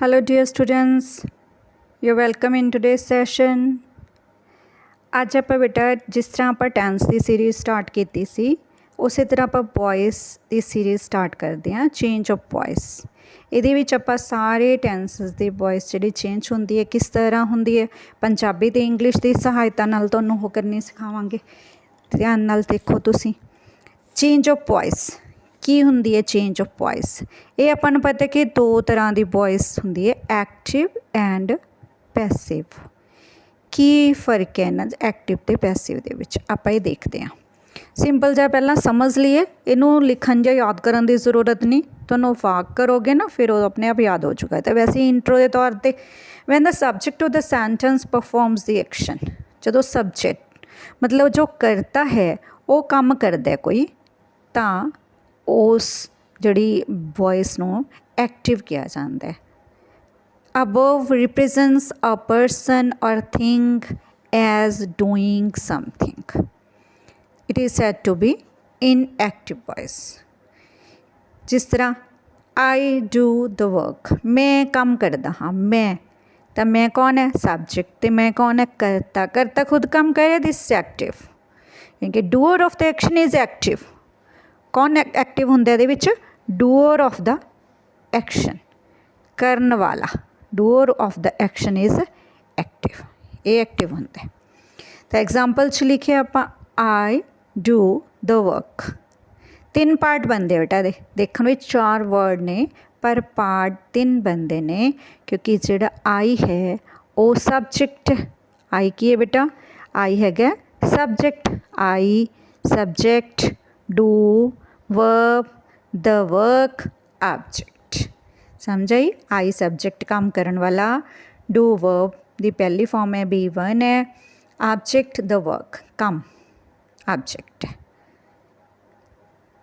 Hello, dear students. You're welcome in today's session. ਅੱਜ ਆਪਾਂ ਬੇਟਾ ਜਿਸ ਤਰ੍ਹਾਂ ਆਪਾਂ ਟੈਂਸ ਦੀ ਸੀਰੀਜ਼ ਸਟਾਰਟ ਕੀਤੀ ਸੀ ਉਸੇ ਤਰ੍ਹਾਂ ਆਪਾਂ ਵੌਇਸ ਦੀ ਸੀਰੀਜ਼ ਸਟਾਰਟ ਕਰਦੇ ਹਾਂ ਚੇਂਜ ਆਫ ਵੌਇਸ। ਇਹਦੇ ਵਿੱਚ ਆਪਾਂ ਸਾਰੇ ਟੈਂਸਸ ਦੀ ਵੌਇਸ ਜਿਹੜੀ ਚੇਂਜ ਹੁੰਦੀ ਹੈ ਕਿਸ ਤਰ੍ਹਾਂ ਹੁੰਦੀ ਹੈ ਪੰਜਾਬੀ ਤੇ ਇੰਗਲਿਸ਼ ਦੀ ਸਹਾਇਤਾ ਨਾਲ ਤੁਹਾਨੂੰ ਉਹ ਕਰਨੀ ਸਿਖਾਵਾਂਗੇ। ਧਿਆਨ ਨਾਲ ਦੇਖੋ ਤੁਸੀਂ। ਚੇਂਜ ਆਫ ਵੌਇਸ ਕੀ ਹੁੰਦੀ ਹੈ ਚੇਂਜ ਆਫ ਵੌਇਸ? ਇਹ ਆਪਾਂ ਨੂੰ ਪਤਾ ਕਿ ਦੋ ਤਰ੍ਹਾਂ ਦੀ ਵੌਇਸ ਹੁੰਦੀ ਹੈ ਐਕਟਿਵ ਐਂਡ ਪੈਸਿਵ। ਕੀ ਫ਼ਰਕ ਹੈ ਇਹਨਾਂ ਐਕਟਿਵ ਅਤੇ ਪੈਸਿਵ ਦੇ ਵਿੱਚ ਆਪਾਂ ਇਹ ਦੇਖਦੇ ਹਾਂ। ਸਿੰਪਲ ਜਿਹਾ ਪਹਿਲਾਂ ਸਮਝ ਲਈਏ, ਇਹਨੂੰ ਲਿਖਣ ਜਾਂ ਯਾਦ ਕਰਨ ਦੀ ਜ਼ਰੂਰਤ ਨਹੀਂ, ਤੁਹਾਨੂੰ ਵਾਕ ਕਰੋਗੇ ਨਾ ਫਿਰ ਉਹ ਆਪਣੇ ਆਪ ਯਾਦ ਹੋ ਚੁੱਕਾ। ਤਾਂ ਵੈਸੇ ਇੰਟਰੋ ਦੇ ਤੌਰ 'ਤੇ van the subject of the sentence performance the action, ਜਦੋਂ ਸਬਜੈਕਟ ਮਤਲਬ ਜੋ ਕਰਤਾ ਹੈ ਉਹ ਕੰਮ ਕਰਦਾ ਕੋਈ ਤਾਂ ਉਸ ਜਿਹੜੀ ਵੌਇਸ ਨੂੰ ਐਕਟਿਵ ਕਿਹਾ ਜਾਂਦਾ ਹੈ। Above represents a person or thing as doing something. It is said to be inactive voice. जिस तरह I do the work, मैं काम करता हाँ, मैं तो मैं कौन है सब्जेक्ट, तो मैं कौन है करता, करता खुद काम करे दिस एक्टिव, क्योंकि doer of the action is active. कौन एक्टिव होंगे ਇਹਦੇ ਵਿੱਚ? डूअर ऑफ द एक्शन, ਕਰਨ ਵਾਲਾ doer of the action is active, ये एक्टिव होंगे। तो एग्जाम्पल च लिखे आप आई डू द वर्क। तीन पार्ट बनते बेटा दे, देखने में चार वर्ड ने पर पार्ट तीन बनते ने क्योंकि जोड़ा आई है वो सबजैक्ट, आई की है बेटा आई है subject, I subject do verb the work object. समझ आई? आई सबजैक्ट काम करने वाला, डू वर्ब दी पहली फॉर्म है B1 है, ऑब्जेक्ट द वर्क काम ऑब्जेक्ट है।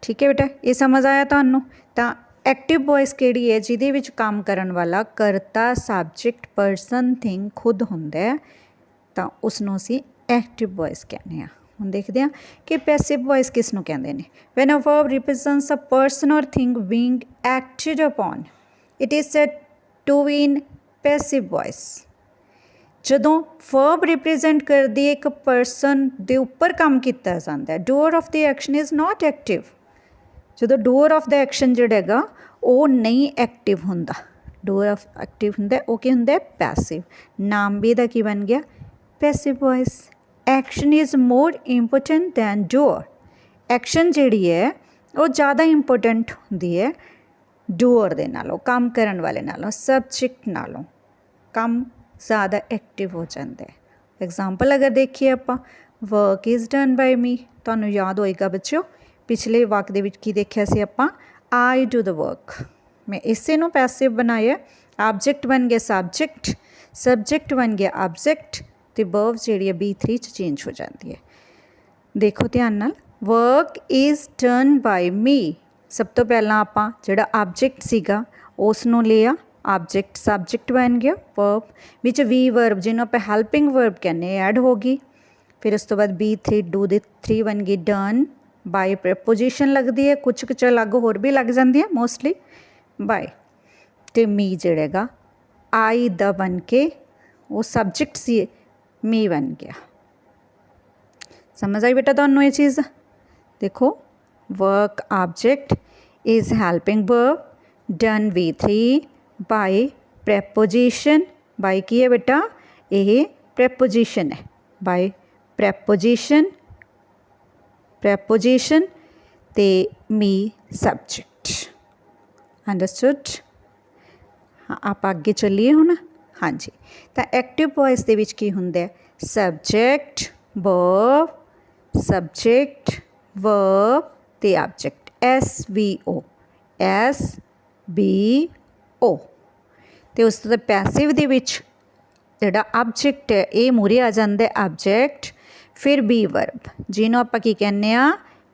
ठीक है बेटा, ये समझ आया तुहानू? तो एक्टिव वॉइस किहड़ी है जिहदे विच काम करन वाला करता सबजैक्ट परसन थिंग खुद हुंदा है तो उसनूं असीं एक्टिव वॉइस कहने आ। हुण देखते हैं कि पैसिव वॉइस किसनूं कहंदे ने। When a verb represents a person or thing being acted upon, it is said to be in passive voice. जदों वर्ब रिप्रेजेंट करदी एक परसन दे उपर काम किया जाता है, doer of the action is not active. जदों डूअर ऑफ द एक्शन जिहड़ा हैगा वो नहीं एक्टिव हुंदा, डूअर ऑफ एक्टिव हुंदा वो की हुंदा पैसिव। नाम भी इहदा की बन गया passive voice. Action is more important than doer. Action जिहड़ी है वो ज़्यादा इंपोर्टेंट हुंदी है डूअर दे नालों, काम करन वाले नालों, सबजैक्ट नालों काम ज़्यादा एक्टिव हो जाता है। एग्जाम्पल अगर देखिए आप वर्क इज़ डन बाय मी, तुहानूं याद होएगा बच्चों पिछले वाक दे विच की देखिया सी आपां आई डू द वर्क। मैं इसे नूं पैसिव बनाया, ऑब्जेक्ट बन गया सबजैक्ट, सबजैक्ट बन गया ऑब्जेक्ट तो वर्ब जिहड़ी है B3 च चेंज हो जाती है। देखो ध्यान नाल, वर्क इज़ डन बाय मी, सब तो पहला आपां जिहड़ा ऑब्जेक्ट सीगा उस नूं लिया, ऑब्जेक्ट सबजैक्ट बन गया, वर्ब विच वी वर्ब जिन्होंने आप हैल्पिंग वर्ब कहने ऐड होगी। फिर उस तो बाद B3 डू दी 3 बन गई डन, बाय प्रपोजिशन लगती है, कुछ कुछ अलग होर भी लग जाती है मोस्टली बाय। तो मी जिहड़ा आई द बन के वो सबजैक्ट सी मी बन गया। समझ आई बेटा तुहानूं ये चीज़? देखो work object is helping verb done V3 by preposition, by की है बेटा ये प्रपोजिशन है, बाय प्रपोजिशन, प्रपोजिशन ते मी सबजैक्ट। अंडरस्टूड? हाँ आप अगे चलिए हुण। हाँ जी, तो एक्टिव वॉइस दे विच की हुंदा है सबजैक्ट वर्ब, सबजैक्ट वर्ब ते ऑब्जेक्ट SVO, SVO। तो उस तो पैसिव दे विच जिहड़ा ऑब्जेक्ट है ये मूहरे आ जाता है ऑब्जेक्ट, फिर बी वर्ब जिन्हों आप की कहने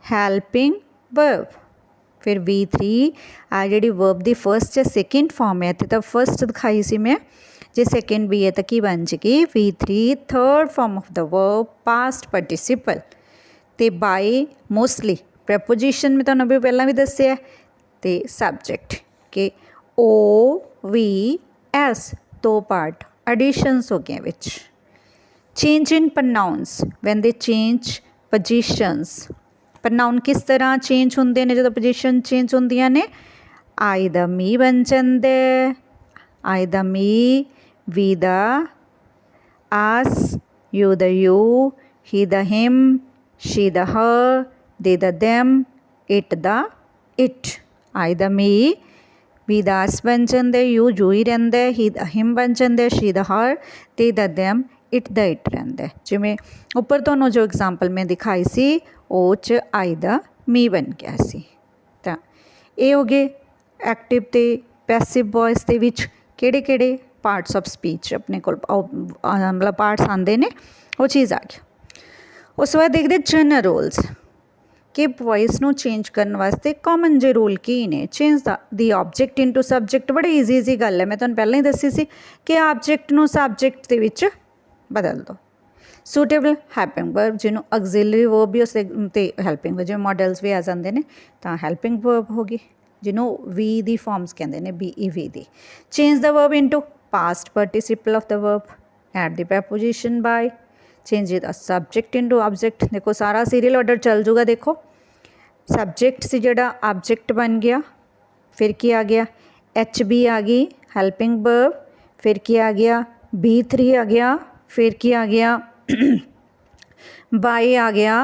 हैल्पिंग वर्ब, फिर V3 आ जी वर्ब की फर्स्ट या सैकेंड फॉर्म है तो फर्स्ट दिखाई सी मैं, जे सैकेंड भी है तो की बन जाएगी V3 third form of the verb past participle. तो बाय मोस्टली प्रपोजिशन में तुहानूं भी पहला भी दस्सिया तो सबजैक्ट के OV एस 2 पार्ट एडिशंस हो गए विच। Change in pronouns when they change positions. Pronoun किस तरह चेंज होंगे ने जो पोजिशन चेंज होंदियां ने। आई द मी बन जाते, आई द मी, वी द us, you the you, he the him, she the her, they the them, it the it। I the me, we the us बन जाते, you ही रहंदा, he the him बन जाते, she the her, they the them, it the it रहंदा। जिवें उपर तुहानूं जो एग्जाम्पल मैं दिखाई सी ਉਹ 'ਚ आई द मी बन गया सी। ਤਾਂ ਇਹ ਹੋ ਗਏ एक्टिव ਤੇ पैसिव वॉइस ਦੇ ਵਿੱਚ ਕਿਹੜੇ पार्ट्स ऑफ स्पीच अपने को मतलब पार्ट्स आते हैं, वो चीज़ आ गई। उस बाद देखते जनरल रूल्स कि वॉइस नू चेंज करने वास्ते कॉमन जे रूल की ने। Change the object into subject, बड़ी ईजी गल है, मैं तुहानूं पहले ही दसी सी कि ऑब्जेक्ट नू सबजैक्ट दे विच बदल दो। सूटेबल हैल्पिंग वर्ब जिन्हों ऑक्सिलरी वर्ब भी उस हैल्पिंग वर्ब, जिवें मॉडल्स भी आ जाते हैं तो हैल्पिंग वर्ब होगी जिन्हों वी दी फॉर्म्स कहते हैं, बी ई वी दी। Change the verb into past participle of the verb, at the preposition by. Change the subject into object, देखो सारा सीरियल ऑर्डर चल जूगा। देखो सबजैक्ट से जोड़ा ऑब्जेक्ट बन गया, फिर की आ गया एच बी आ गई हैल्पिंग वर्ब, फिर की आ गया B3 आ गया, फिर की आ गया बाय आ गया,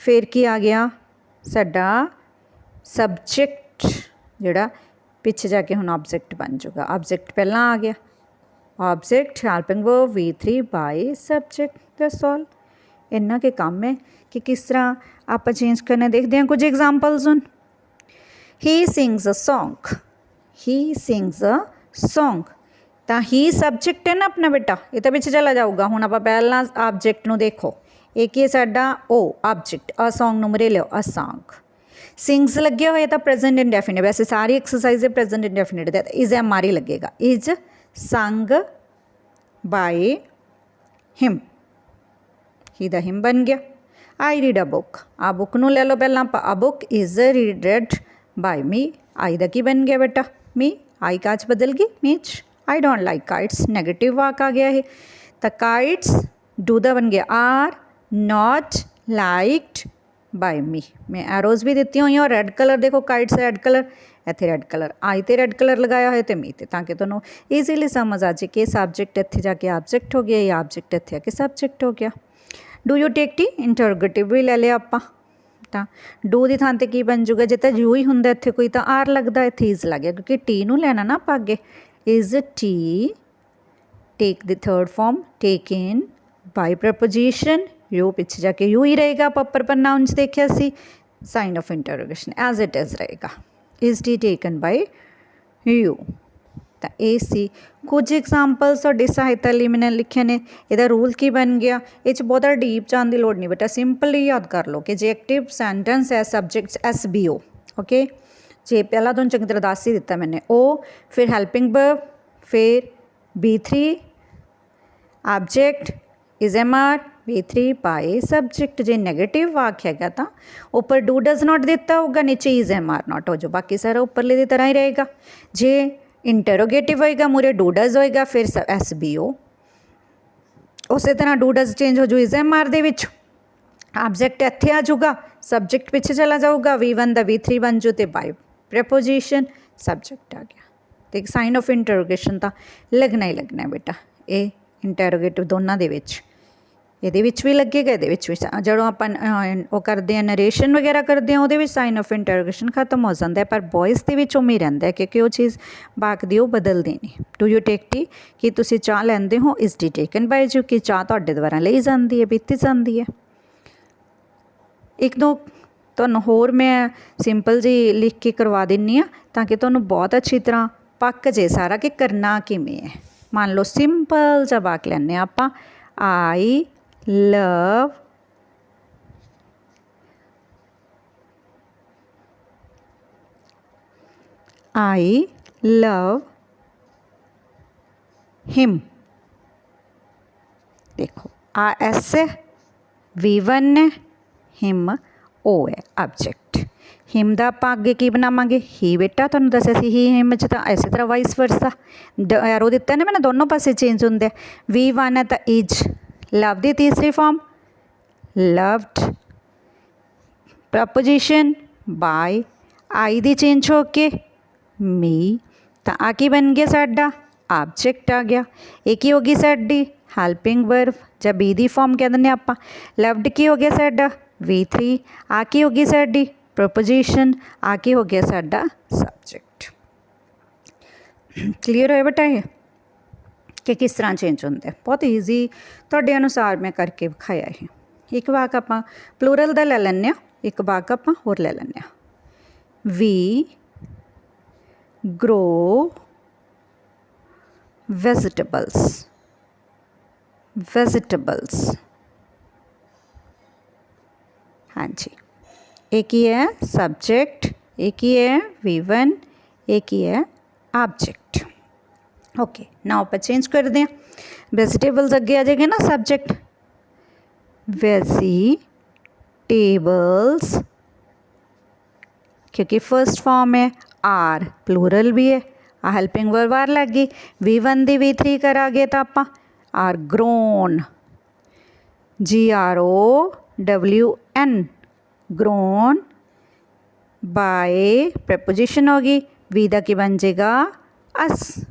फिर की आ गया साडा सबजैक्ट जोड़ा पिछे जाके हुण ऑब्जेक्ट बन जाऊगा। ऑब्जेक्ट पहला आ गया, object helping verb V3 by subject, that's all. इन्ना के काम है कि किस तरह आप चेंज करने। देखते हैं कुछ एग्जाम्पल्स हुण। He sings a song, he sings a song, तो ही सबजैक्ट है ना अपना बेटा, ये तो पिछे चला जाऊगा। हुण आप पहला ऑब्जेक्ट नूं देखो, एक ही साडा ओ ऑब्जेक्ट, अ सॉन्ग नूं मुरे लिओ, अ सॉन्ग। सिंग्स लगे हुए तो प्रेजेंट इंडेफिनिट, वैसे सारी exercise present indefinite is am are ही लगेगा। Is sung by him, he द हिम बन गया। आई रीड अ बुक, आ बुक नूं ले लो पहला आप, a book is read by me, I द की बन गया बेटा मी, आई काच बदल गई मीच। I don't like kites, negative वाक आ गया है, तो काइट्स डू द बन गया are not liked by me. मैं एरोज भी दी हुई और रेड कलर देखो, काइट्स रेड कलर, इतने रेड कलर, आई तो रेड कलर लगाया है तो मी तो, ताकि तुहानूं ईजीली समझ आ जाए कि सबजैक्ट इत्थे जाके ऑब्जेक्ट हो गया या ऑब्जेक्ट इत्थे आके सबजैक्ट हो गया। डू यू टेक टी, इंटरोगेटिव भी ले लिया आप, तो डू की थां ते की बन जूगा, जे तो यू ही हुंदा इत्थे कोई तो आर लगता, इत्थे इज लग गया क्योंकि टी नूं लेना ना आप अगे। Is it take the third form taken by preposition, you पिछे जाके यू ही रहेगा, प्रॉपर प्रनाउंस देखिया सी, sign of interrogation as it is रहेगा। Is it taken by you, तो ये सी कुछ एग्जाम्पल्स तुहाडी सहायता लई मैंने लिखे ने। इहदा रूल की बन गया, ये बहुत डीप जाने की लोड़ नहीं बेटा, सिंपल ही याद कर लो कि जे एक्टिव सेंटेंस है सबजैक्ट SBO, ओके। जे पहला तो चंगी तरह दस ही दिता मैंने, ओ फिर हैल्पिंग वर्ब, फिर B3 object is am are, B3 by subject. जे नैगेटिव वाक है तो ऊपर डू डज नॉट दिता होगा, नीचे इज एम आर नॉट हो जाओ, बाकी सारा उपरले की तरह ही रहेगा। जे इंटरोगेटिव होएगा मूरे डू डज होएगा, फिर SBO, उस तरह डू डज चेंज हो जाओ is am are they which, object इत्थे आ जाऊगा, सबजैक्ट पिछे चला जाऊगा, V1 दा V3 बन जाओ तो बाय प्रपोजिशन सबजैक्ट आ गया। तो एक साइन ऑफ इंटरोगेशन तो लगना ही लगना है बेटा, ये इंटरोगेटिव दोनों दे विच, ये भी लगेगा, ये जो आप करते हैं नरेशन वगैरह करते हैं वो साइन ऑफ इंटरोगेशन खत्म हो जाता है, पर वॉइस के उम्मीद रहता है क्योंकि वो चीज़ बाक दी बदलती नहीं। डू यू टेक टी, कि तुसी चाह लेंदे हो, is it taken by you, कि चाह तुहाडे द्वारा ली जाती है, पीती जाती है। एक दो तुहानूं होर मैं सिंपल जी लिख के करवा दिन्नी आ ताकि तुहानूं बहुत अच्छी तरह पक जे सारा कि करना किवें है। मान लो सिंपल जा वाक लैने आपां, I love I love him. देखो आ एस है, V1 है, हिम ओ है ऑब्जेक्ट। हिम दा आपां अगे की बनावांगे ही बेटा, तुहानूं दस्सिया सी ही हिम च तां इसे तरह वाइस वर्सा एरो दिता ने मैंने दोनों पासे चेंज होंदे। V1 है तां इज, लव दी तीसरी फॉर्म लव्ड, प्रपोजिशन बाय, आई दी चेंज हो के मी, तां आ की बन गया साडा ऑब्जेक्ट आ गया। एक ही होगी साडी हेल्पिंग वर्ब, जब बी दी फॉर्म कह दें आप। लव्ड की हो गया साडा V3, आ की होगी साडी प्रपोजिशन, आ की हो गया साडा सब्जेक्ट। क्लीयर होया बेटा ये कि किस तरह चेंज होंगे? बहुत ईजी तुहाडे अनुसार मैं करके विखाया है। एक वाक आपां प्लूरल दा ले लैंदे आ, एक वाक आपां होर ले लैंदे आ। वी ग्रो वेजिटेबल्स, वेजिटेबल्स, हाँ जी। एक ही है सब्जेक्ट, एक ही है V1, एक ही है ऑब्जेक्ट। ओके, नाउ आप चेंज कर दें, वेजिटेबल्स अगे आ जाएगा ना सब्जेक्ट, वेजिटेबल्स, क्योंकि फर्स्ट फॉर्म है, आर प्लूरल भी है, आ हेल्पिंग वर्ब आर लग गई। V1 दी V3 करा गए तो आप are grown, GROWN, grown by preposition होगी, वी दा की बन जाएगा us,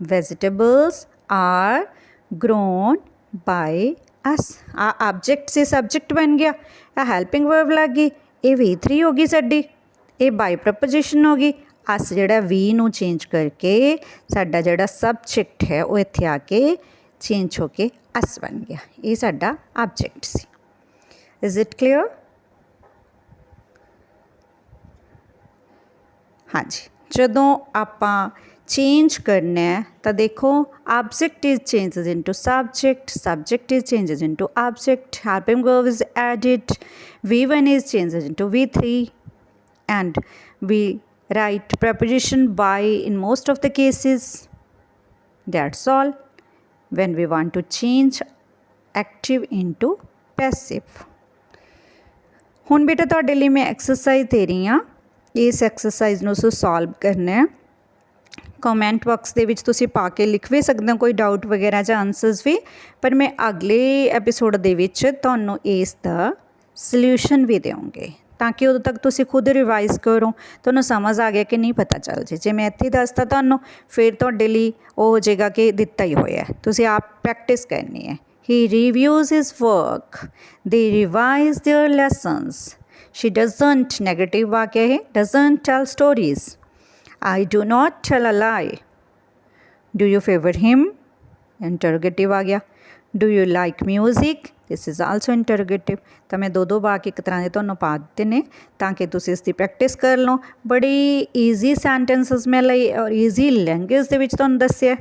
vegetables are grown by us. आ ऑब्जेक्ट से सब्जेक्ट बन गया, आ हेल्पिंग वर्ब लग गई, ये V3 होगी साडी, ये बाय प्रपोजिशन होगी। अस जिहड़ा वी नूं चेंज करके साडा जिहड़ा सब्जेक्ट है वो इत्थे आके चेंज होके अस बन गया, ये साडा ऑब्जेक्ट सी। Is it clear? हाँ जी, जदों आपां चेंज करना है तो देखो object is changes into subject, subject is changes into object, helping verb is added, V1 is changes into V3, and we write preposition by in most of the cases. That's all when we want to change active into passive. हुण बेटा तुहाडे लई मैं exercise दे रही हाँ, इस exercise नूं solve करना है। कमेंट बॉक्स दे विच तुसीं पा के लिख भी सकदे हो कोई डाउट वगैरह जां आंसर्स भी, पर मैं अगले एपीसोड दे विच तुहानूं इस दा सल्यूशन भी देवांगे ताकि उदों तक तुसीं खुद रिवाइज करो, तुहानूं समझ आ गया कि नहीं पता चल जे। जे मैं इत्थे दसता तुहानूं फिर तुहाडे लई वो हो जाएगा कि दिता ही होया, तुसीं आप प्रैक्टिस करनी है। He reviews his work, they revise their lessons, she doesn't, negative वाक्य है, doesn't tell stories, I do not tell a lie, do you favor him, interrogative आ गया, do you like music, this is also interrogative। तो मैं दो वाक्य एक तरह के तुहानूं पा दित्ते ने ताकि तुसीं इसकी प्रैक्टिस कर लो। बड़ी ईजी सेंटेंसिस में लई और ईजी लैंग्वेज दे विच तुहानूं दस्सिया।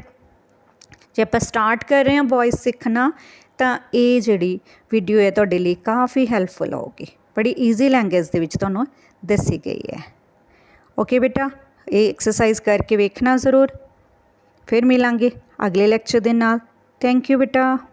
जे आप स्टार्ट कर रहे हैं वॉइस सीखना तो ये जिहड़ी वीडियो है तुहाडे लई काफ़ी हैल्पफुल होगी, बड़ी ईजी लैंग्वेज दे विच तुहानूं दसी गई है। ओके बेटा, ये एक्सरसाइज करके वेखना ज़रूर, फिर मिलांगे अगले लैक्चर दे नाल। थैंक यू बेटा।